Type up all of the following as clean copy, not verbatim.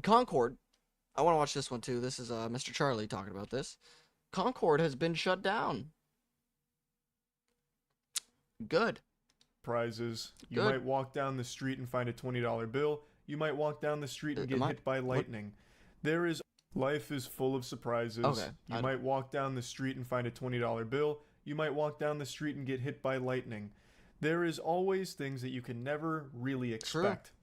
Concord, I want to watch this one too. This is Mr. Charlie talking about this. Concord has been shut down. Good. Prizes. You Good. might walk down the street and find a $20 bill. You might walk down the street and get hit by lightning. Life is full of surprises. Okay. You might walk down the street and find a $20 bill. You might walk down the street and get hit by lightning. There is always things that you can never really expect. True.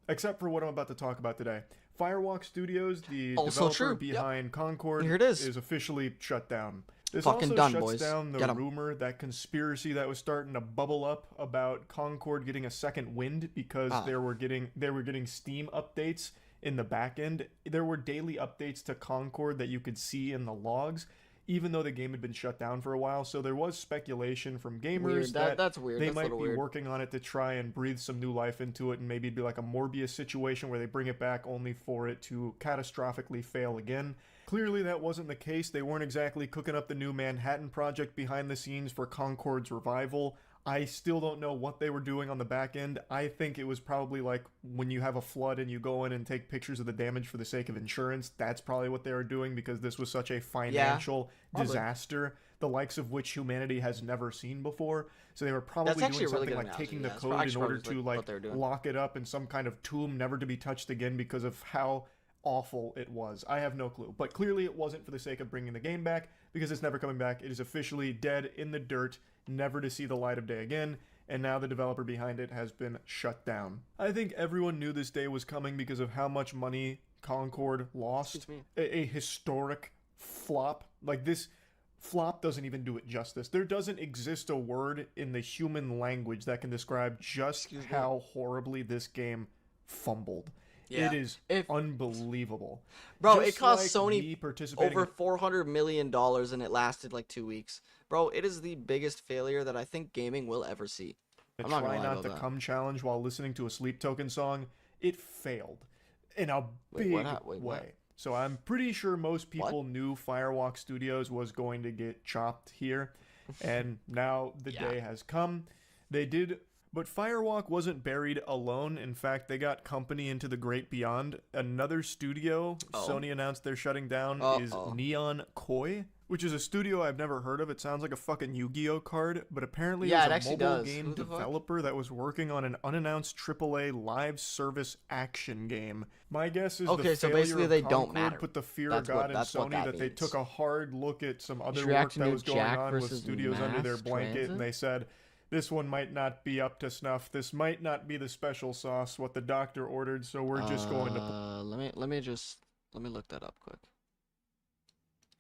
Except for what I'm about to talk about today. Firewalk Studios, the Also developer true. behind Concord, Here it is. officially shut down. This Fucking also done, shuts boys. down the Get 'em. rumor, that conspiracy that was starting to bubble up about Concord getting a second wind because they were getting Steam updates in the back end. There were daily updates to Concord that you could see in the logs, even though the game had been shut down for a while. So there was speculation from gamers That's weird. they That's might be weird. working on it to try and breathe some new life into it, and maybe it'd be like a Morbius situation where they bring it back only for it to catastrophically fail again. Clearly that wasn't the case. They weren't exactly cooking up the new Manhattan Project behind the scenes for Concord's revival. I still don't know what they were doing on the back end. I think it was probably like when you have a flood and you go in and take pictures of the damage for the sake of insurance. That's probably what they were doing, because this was such a financial disaster, the likes of which humanity has never seen before. So they were probably doing something like taking the code in order to like lock it up in some kind of tomb, never to be touched again, because of how awful it was. I have no clue. But clearly it wasn't for the sake of bringing the game back, because it's never coming back. It is officially dead in the dirt, never to see the light of day again, and now the developer behind it has been shut down. I think everyone knew this day was coming because of how much money Concord lost. A historic flop. Like, this flop doesn't even do it justice. There doesn't exist a word in the human language that can describe just how horribly this game fumbled. Yeah. It is unbelievable. Bro, just it cost like Sony over $400 million and it lasted like 2 weeks. Bro, it is the biggest failure that I think gaming will ever see. I'm not gonna lie about that. Come challenge while listening to a Sleep Token song. It failed in a big way. So I'm pretty sure most people knew Firewalk Studios was going to get chopped here. And now the day has come. They did... But Firewalk wasn't buried alone. In fact, they got company into the great beyond. Another studio Sony announced they're shutting down is Neon Koi, which is a studio I've never heard of. It sounds like a fucking Yu-Gi-Oh card, but apparently it was a mobile game developer that was working on an unannounced AAA live service action game. My guess is the so failure basically of they Concord don't matter. put the fear of God in Sony that they took a hard look at some other work that was going on with studios under their blanket, and they said, this one might not be up to snuff. This might not be the special sauce what the doctor ordered, so we're just going to let me look that up quick.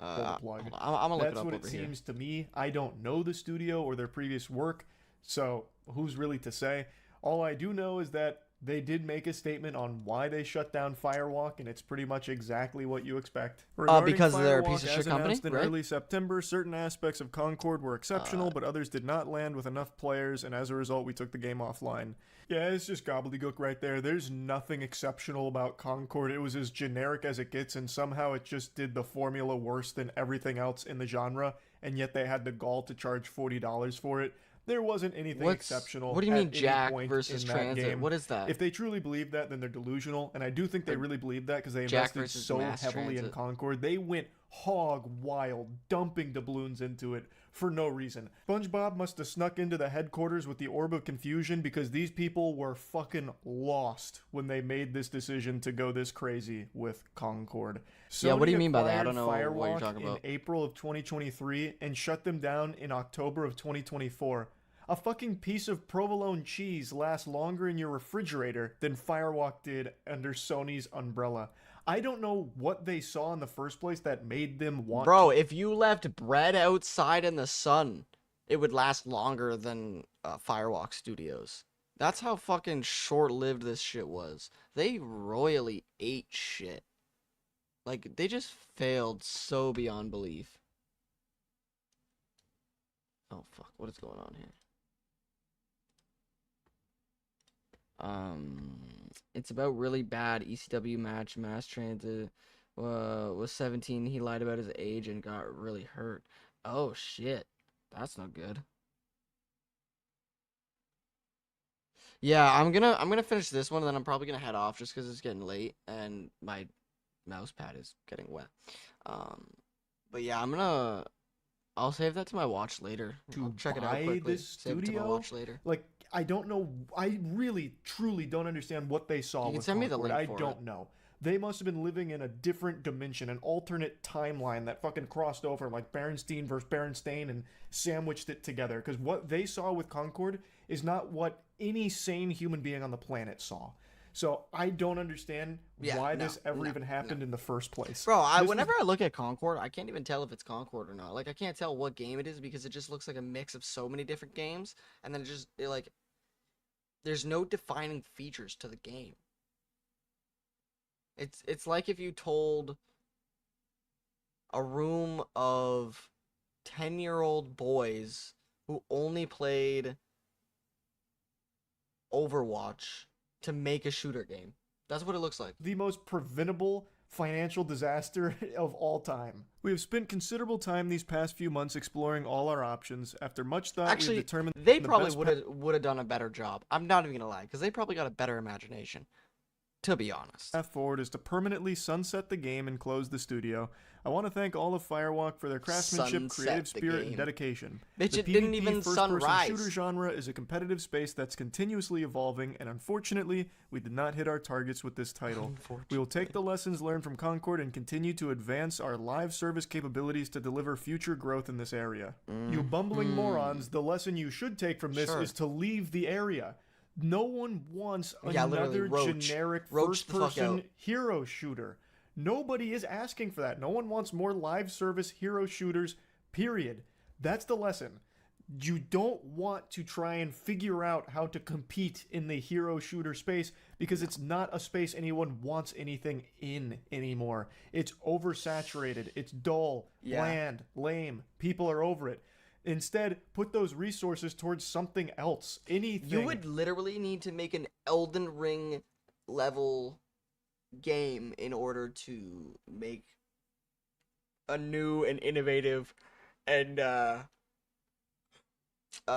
pull the plug. I'm gonna look it up. That's what it seems to me. I don't know the studio or their previous work, so who's really to say? All I do know is that they did make a statement on why they shut down Firewalk, and it's pretty much exactly what you expect. Because they're a piece of shit company, in early September, certain aspects of Concord were exceptional, but others did not land with enough players, and as a result, we took the game offline. Yeah, it's just gobbledygook right there. There's nothing exceptional about Concord. It was as generic as it gets, and somehow it just did the formula worse than everything else in the genre, and yet they had the gall to charge $40 for it. There wasn't anything exceptional. What do you mean Jack versus Transit? Game. What is that? If they truly believe that, then they're delusional. And I do think they really believe that because they invested so heavily in Concord. They went hog wild, dumping doubloons into it for no reason. SpongeBob must have snuck into the headquarters with the Orb of Confusion because these people were fucking lost when they made this decision to go this crazy with Concord. Yeah, what do you mean by that? I don't know what you're talking about. In April of 2023 and shut them down in October of 2024. A fucking piece of provolone cheese lasts longer in your refrigerator than Firewalk did under Sony's umbrella. I don't know what they saw in the first place that made them want Bro, if you left bread outside in the sun, it would last longer than Firewalk Studios. That's how fucking short-lived this shit was. They royally ate shit. Like, they just failed so beyond belief. Oh, fuck. What is going on here? It's about really bad ECW match. Mass Transit was 17. He lied about his age and got really hurt. Oh, shit. That's not good. Yeah, I'm gonna finish this one, and then I'm probably gonna head off just because it's getting late, and my mouse pad is getting wet. Um, but yeah, I'll save that to my watch later. I'll To check it out buy quickly. this Save it to my studio? watch later. Like, I don't know. I really, truly don't understand what they saw You can with send me the Concord. link I for it. don't know. They must have been living in a different dimension, an alternate timeline that fucking crossed over, like Berenstain versus Berenstain, and sandwiched it together. Because what they saw with Concord is not what any sane human being on the planet saw. So I don't understand Yeah, why no, this ever no, even happened in the first place. Bro, This was whenever I look at Concord, I can't even tell if it's Concord or not. Like, I can't tell what game it is because it just looks like a mix of so many different games, and then like, there's no defining features to the game. It's like if you told a room of 10-year-old boys who only played Overwatch to make a shooter game. That's what it looks like. the most preventable financial disaster of all time. We have spent considerable time these past few months exploring all our options. After much thought, Actually, we've determined they the probably best would have done a better job. I'm not even gonna lie, because they probably got a better imagination, to be honest. path forward is to permanently sunset the game and close the studio. I want to thank all of Firewalk for their craftsmanship, Sunset creative the spirit, and game. dedication. Bitch, The it didn't PvP even first-person sunrise. shooter genre is a competitive space that's continuously evolving, and unfortunately, we did not hit our targets with this title. We will take the lessons learned from Concord and continue to advance our live service capabilities to deliver future growth in this area. You bumbling morons, the lesson you should take from this Sure. is to leave the area. No one wants Yeah, literally, another roach. generic Roach the fuck first-person out. hero shooter. Nobody is asking for that. No one wants more live service hero shooters, period. That's the lesson. You don't want to try and figure out how to compete in the hero shooter space because it's not a space anyone wants anything in anymore. It's oversaturated, it's dull, Yeah. bland, lame. People are over it. Instead, put those resources towards something else. Anything. You would literally need to make an Elden Ring level game in order to make a new and innovative and a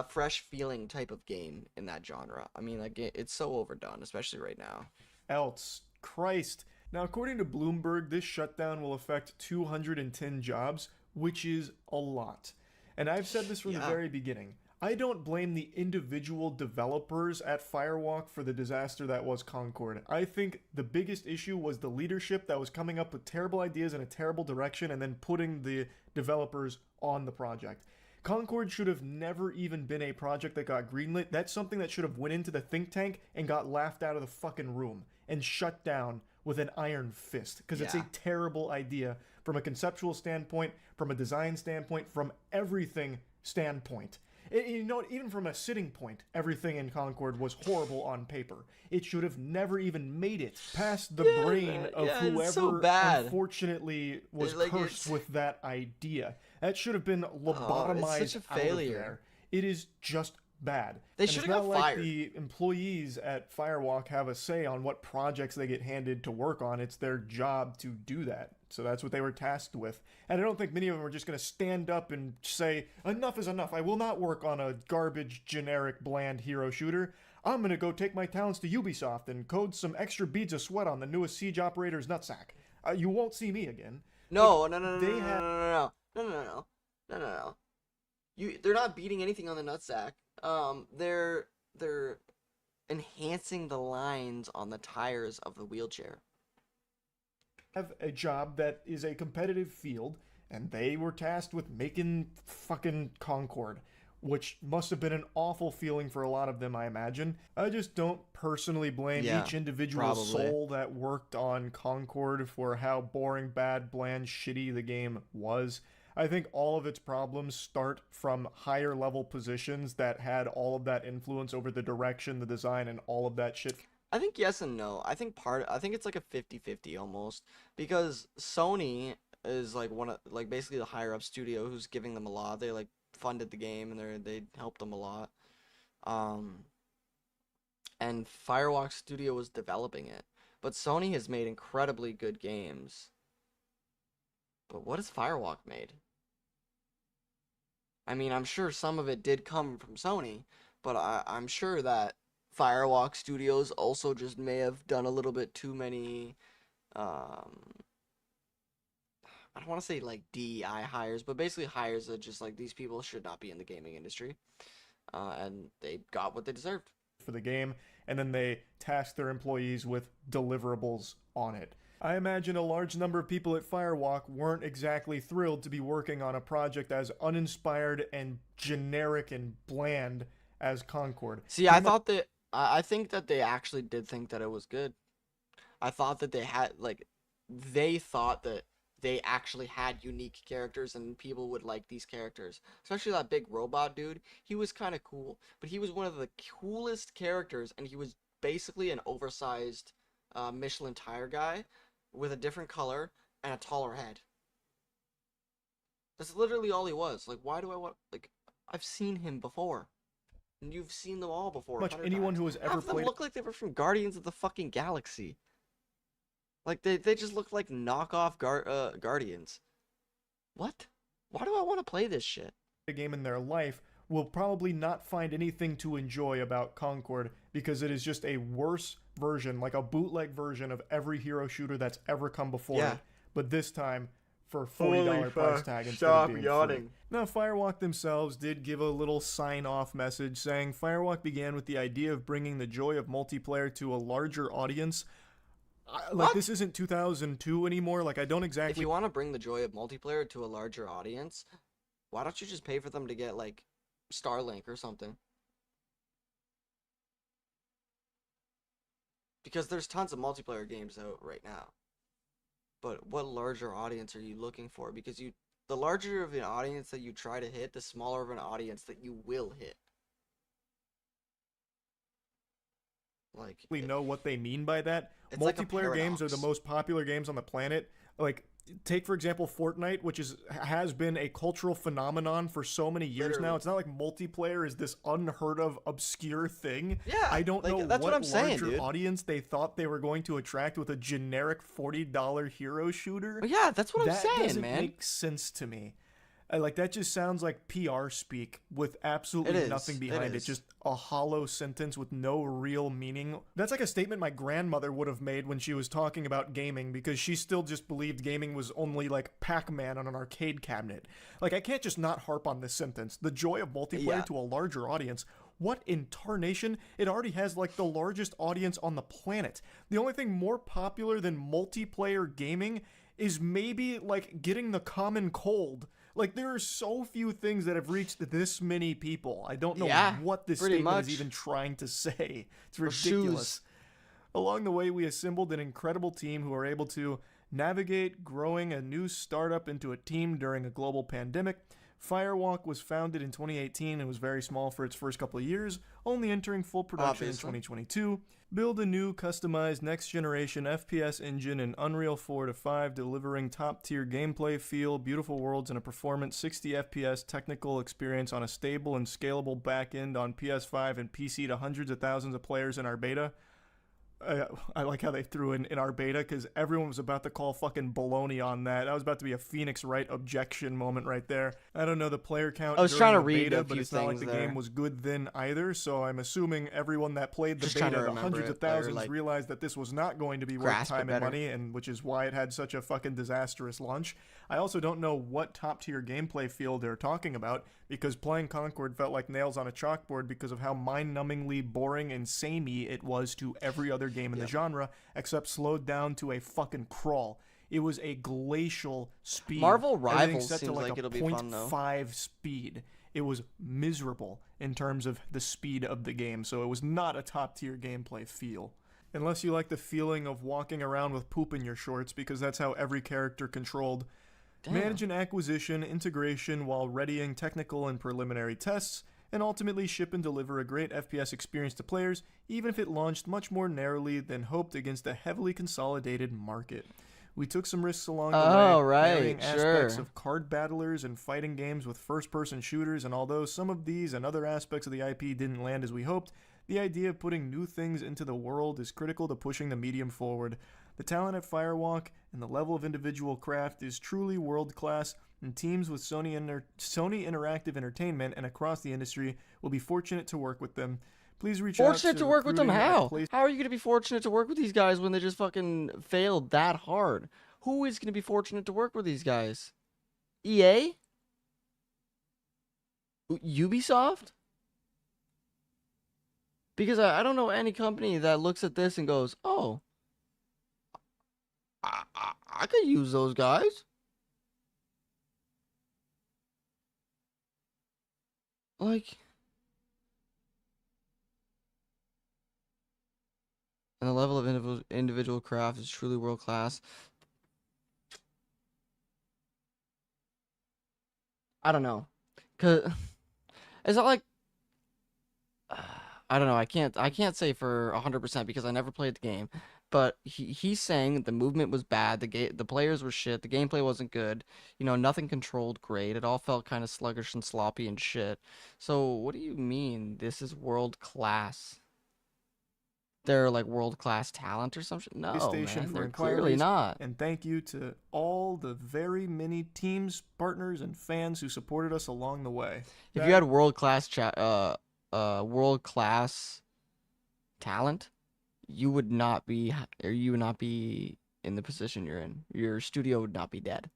fresh feeling type of game in that genre. I mean, like, it's so overdone, especially right now. else. Christ. Now, according to Bloomberg, this shutdown will affect 210 jobs, which is a lot. And I've said this from the Yeah. very beginning. I don't blame the individual developers at Firewalk for the disaster that was Concord. I think the biggest issue was the leadership that was coming up with terrible ideas in a terrible direction and then putting the developers on the project. Concord should have never even been a project that got greenlit. That's something that should have went into the think tank and got laughed out of the fucking room and shut down with an iron fist because it's a Yeah. terrible idea from a conceptual standpoint, from a design standpoint, from everything standpoint. You know, even from a sitting point, everything in Concord was horrible on paper. It should have never even made it past the brain of yeah, whoever it's so bad. unfortunately was Like, cursed it's- with that idea. That should have been lobotomized it's such a out of failure. there. It is just bad. They And should it's have not got like fired. the employees at Firewalk have a say on what projects they get handed to work on. It's their job to do that. So that's what they were tasked with. And I don't think many of them are just going to stand up and say, enough is enough. I will not work on a garbage, generic, bland hero shooter. I'm going to go take my talents to Ubisoft and code some extra beads of sweat on the newest siege operator's nutsack. You won't see me again. No, no, no, no, they no, had- no, no, no, no, no, no, no, no. They're not beating anything on the nutsack. They're enhancing the lines on the tires of the wheelchair. Have a job that is a competitive field, and they were tasked with making fucking Concord, which must have been an awful feeling for a lot of them, I imagine. I just don't personally blame Yeah, each individual probably. soul that worked on Concord for how boring, bad, bland, shitty the game was. I think all of its problems start from higher level positions that had all of that influence over the direction, the design, and all of that shit. I think yes and no. I think it's like a 50-50 almost, because Sony is like basically the higher up studio who's giving them a lot. They like funded the game and they helped them a lot. And Firewalk Studio was developing it. But Sony has made incredibly good games. But what has Firewalk made? I mean, I'm sure some of it did come from Sony, but I'm sure that Firewalk Studios also just may have done a little bit too many I don't want to say like DEI hires, but basically hires that just like these people should not be in the gaming industry, and they got what they deserved for the game, and then they tasked their employees with deliverables on it. I imagine a large number of people at Firewalk weren't exactly thrilled to be working on a project as uninspired and generic and bland as Concord. See, I thought that I think that they actually did think that it was good. I thought that they thought that they actually had unique characters and people would like these characters. Especially that big robot dude. He was kind of cool, but he was one of the coolest characters, and he was basically an oversized Michelin tire guy with a different color and a taller head. That's literally all he was. Like, why do I want, like, I've seen him before. And you've seen them all before. Much anyone times. who has ever Half of them played look like they were from Guardians of the fucking Galaxy. Like, they just look like knockoff Guardians. What? Why do I want to play this shit? a game in their life will probably not find anything to enjoy about Concord because it is just a worse version, like a bootleg version of every hero shooter that's ever come before it. But this time for $40 price tag instead of being free. Now, Firewalk themselves did give a little sign-off message saying Firewalk began with the idea of bringing the joy of multiplayer to a larger audience. Like, this isn't 2002 anymore. Like, I don't exactly... If you want to bring the joy of multiplayer to a larger audience, why don't you just pay for them to get, like, Starlink or something? Because there's tons of multiplayer games out right now. But what larger audience are you looking for? Because the larger of an audience that you try to hit, the smaller of an audience that you will hit. Like, we know what they mean by that. Multiplayer games are the most popular games on the planet. Like, take for example Fortnite, which has been a cultural phenomenon for so many years now. It's not like multiplayer is this unheard of obscure thing. Yeah, I don't know that's what I'm saying, larger dude. audience they thought they were going to attract with a generic $40 hero shooter. Well, yeah, that's what I'm saying, That doesn't man. make sense to me. Like, that just sounds like PR speak with absolutely nothing behind it. Just a hollow sentence with no real meaning. That's like a statement my grandmother would have made when she was talking about gaming, because she still just believed gaming was only like Pac-Man on an arcade cabinet. Like, I can't just not harp on this sentence. The joy of multiplayer to a larger audience. What in tarnation? It already has like the largest audience on the planet. The only thing more popular than multiplayer gaming is maybe like getting the common cold. Like, there are so few things that have reached this many people. I don't know what this statement is even trying to say. It's ridiculous. Along the way, we assembled an incredible team who are able to navigate growing a new startup into a team during a global pandemic. Firewalk was founded in 2018 and was very small for its first couple of years, only entering full production in 2022. Build a new, customized, next-generation FPS engine in Unreal 4 to 5, delivering top-tier gameplay, feel, beautiful worlds, and a performance 60 FPS technical experience on a stable and scalable backend on PS5 and PC to hundreds of thousands of players in our beta. I like how they threw in our beta, because everyone was about to call fucking baloney on that. That was about to be a Phoenix Wright objection moment right there. I don't know the player count. I was trying to read beta, a but few it's not like things the there. game was good then either. So I'm assuming everyone that played the beta, the hundreds of thousands, realized that this was not going to be worth time and money, and which is why it had such a fucking disastrous launch. I also don't know what top tier gameplay feel they're talking about, because playing Concord felt like nails on a chalkboard because of how mind-numbingly boring and samey it was to every other game in the genre, except slowed down to a fucking crawl. It was a glacial speed. Marvel Rivals seems like it'll be fun, though. 0.5 speed. It was miserable in terms of the speed of the game, so it was not a top-tier gameplay feel. Unless you like the feeling of walking around with poop in your shorts, because that's how every character controlled. Manage an acquisition, integration while readying technical and preliminary tests, and ultimately ship and deliver a great FPS experience to players, even if it launched much more narrowly than hoped against a heavily consolidated market. We took some risks along the way, varying aspects of card battlers and fighting games with first-person shooters, and although some of these and other aspects of the IP didn't land as we hoped, the idea of putting new things into the world is critical to pushing the medium forward. The talent at Firewalk and the level of individual craft is truly world-class, and teams with Sony Interactive Entertainment and across the industry will be fortunate to work with them. Please reach out to work with them how? How are you going to be fortunate to work with these guys when they just fucking failed that hard? Who is going to be fortunate to work with these guys? EA? Ubisoft? Because I don't know any company that looks at this and goes, oh, I could use those guys. Like, and the level of individual craft is truly world class. I don't know. Cause it's not like I don't know. I can't say for 100% because I never played the game. But he's saying the movement was bad, the players were shit, the gameplay wasn't good. You know, nothing controlled great. It all felt kind of sluggish and sloppy and shit. So, what do you mean this is world class? They're like world class talent or something? No, PlayStation man, for they're clearly inquiries. not. And thank you to all the very many teams, partners, and fans who supported us along the way. If you had world class talent, you would not be in the position you're in. Your studio would not be dead.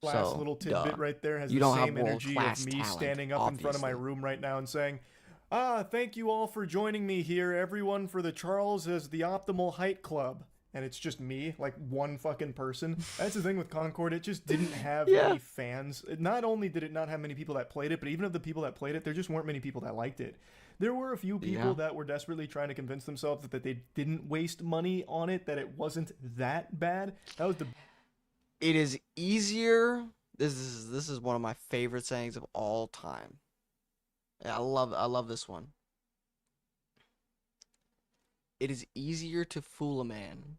Last So, little duh. tidbit right there has You the don't have same energy of world-class me talent, standing up in front of my obviously. room right now and saying, thank you all for joining me here, everyone, for the Charles as the Optimal Height Club. And it's just me, like one fucking person. That's the thing with Concord, it just didn't have Yeah. many fans. Not only did it not have many people that played it, but even of the people that played it, there just weren't many people that liked it. There were a few people Yeah. that were desperately trying to convince themselves that they didn't waste money on it, that it wasn't that bad. That was the It is easier. This is one of my favorite sayings of all time. Yeah, I love this one. It is easier to fool a man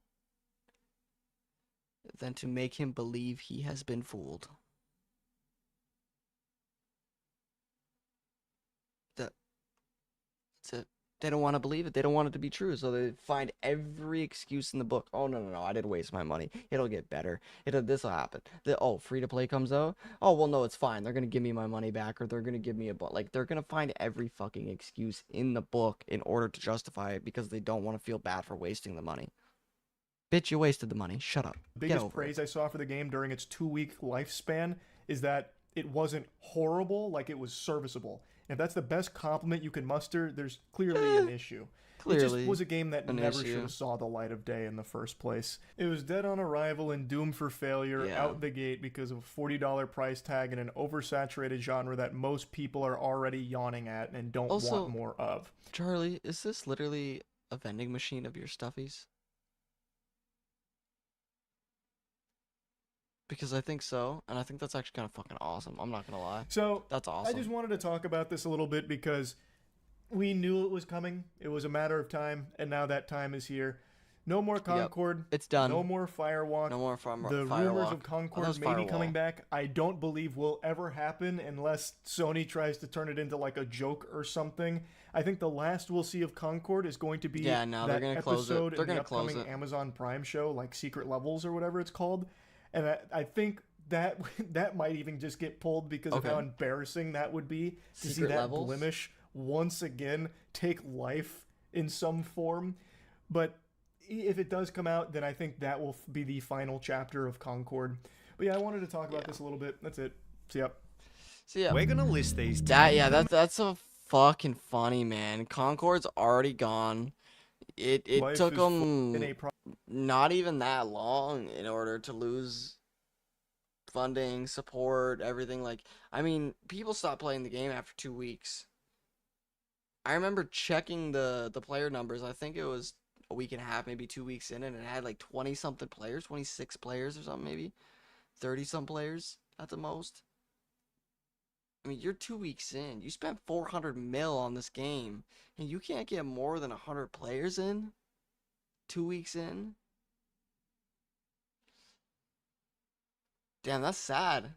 than to make him believe he has been fooled. That's it. They don't want to believe it. They don't want it to be true. So they find every excuse in the book. Oh, no. I didn't waste my money. It'll get better. This will happen. Free to play comes out. Oh, well, no, it's fine. They're going to give me my money back or they're going to give me a book. Like, they're going to find every fucking excuse in the book in order to justify it because they don't want to feel bad for wasting the money. Bitch, you wasted the money. Shut up. biggest praise I saw for the game during its 2-week lifespan is that it wasn't horrible, like it was serviceable. If that's the best compliment you can muster, there's clearly an issue. It just was a game that never should have saw the light of day in the first place. It was dead on arrival and doomed for failure out the gate because of a $40 price tag and an oversaturated genre that most people are already yawning at and don't want more of. Charlie, is this literally a vending machine of your stuffies? Because I think so, and I think that's actually kind of fucking awesome. I'm not gonna lie. So that's awesome. I just wanted to talk about this a little bit because we knew it was coming. It was a matter of time, and now that time is here. No more Concord. Yep, it's done. No more Firewalk. No more The rumors of Concord maybe coming back, I don't believe will ever happen unless Sony tries to turn it into like a joke or something. I think the last we'll see of Concord is going to be they're gonna episode in the upcoming Amazon Prime show, like Secret Levels or whatever it's called. And I think that might even just get pulled because of how embarrassing that would be to see that blemish once again take life in some form. But if it does come out, then I think that will be the final chapter of Concord. But yeah, I wanted to talk about this a little bit. That's it. See ya. We're gonna list these. That's so fucking funny, man. Concord's already gone. It took them not even that long in order to lose funding, support, everything. Like, I mean, people stopped playing the game after 2 weeks. I remember checking the player numbers. I think it was a week and a half, maybe 2 weeks in, and it had like 20 something players, 26 players or something, maybe 30 some players at the most. I mean, you're 2 weeks in. You spent 400 mil on this game, and you can't get more than 100 players in 2 weeks in. Damn, that's sad.